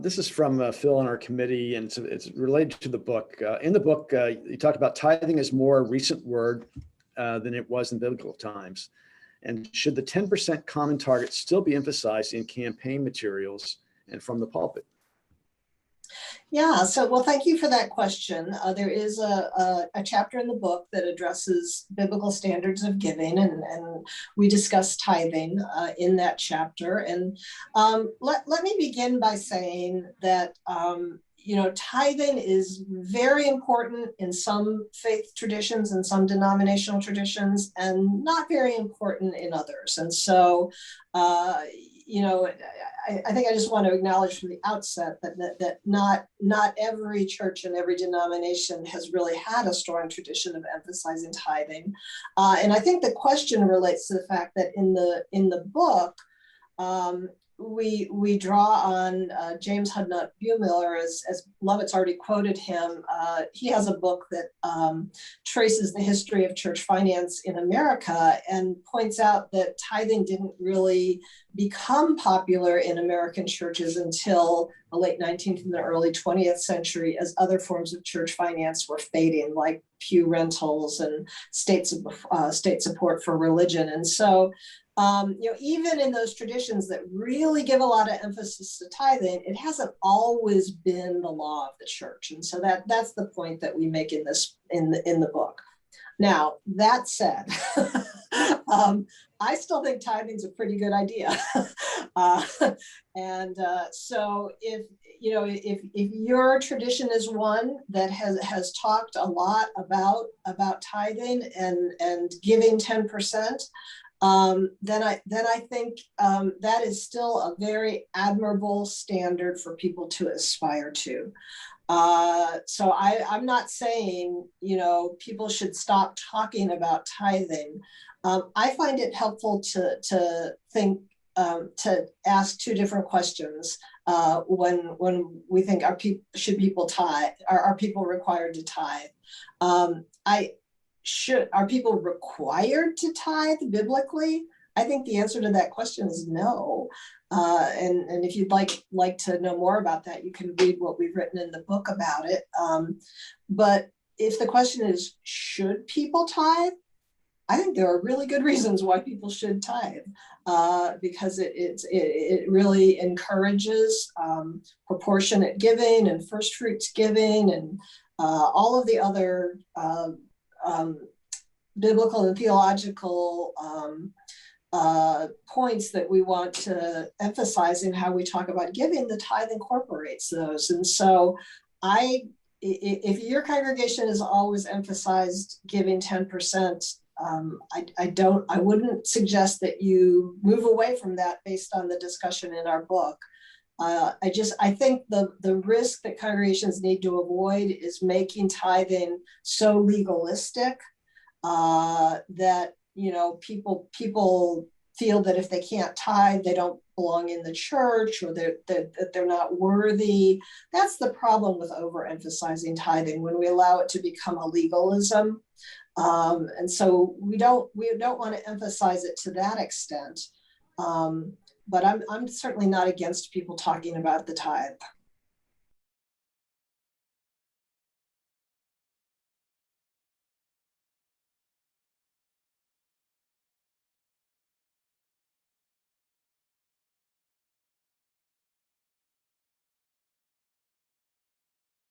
This is from Phil on our committee, and it's related to the book. In the book, you talk about tithing as more a recent word than it was in biblical times. And should the 10% common target still be emphasized in campaign materials and from the pulpit? Yeah, well, thank you for that question. There is a chapter in the book that addresses biblical standards of giving, and we discuss tithing in that chapter. And let me begin by saying that tithing is very important in some faith traditions and some denominational traditions, and not very important in others. And so, I think I just want to acknowledge from the outset that not every church and every denomination has really had a strong tradition of emphasizing tithing. And I think the question relates to the fact that in the book, we draw on James Hudnut Buehmiller, as Lovett's already quoted him. He has a book that traces the history of church finance in America and points out that tithing didn't really become popular in American churches until the late 19th and the early 20th century, as other forms of church finance were fading, like pew rentals and state support for religion. And so even in those traditions that really give a lot of emphasis to tithing, it hasn't always been the law of the church. And so that's the point that we make in the book. Now, that said, I still think tithing is a pretty good idea. So if your tradition is one that has talked a lot about tithing and giving 10%, then I think that is still a very admirable standard for people to aspire to. So I'm not saying, people should stop talking about tithing. I find it helpful to think, to ask two different questions when we think should people tithe? Are people required to tithe? Are people required to tithe biblically? I think the answer to that question is no. And if you'd like to know more about that, you can read what we've written in the book about it. But if the question is, should people tithe? I think there are really good reasons why people should tithe, because it really encourages proportionate giving and first fruits giving and all of the other biblical and theological points that we want to emphasize in how we talk about giving. The tithe incorporates those. And so if your congregation has always emphasized giving 10%, I wouldn't suggest that you move away from that based on the discussion in our book. I think the risk that congregations need to avoid is making tithing so legalistic that people feel that if they can't tithe, they don't belong in the church, or that they're not worthy. That's the problem with overemphasizing tithing, when we allow it to become a legalism. And so we don't want to emphasize it to that extent. But I'm certainly not against people talking about the tithe.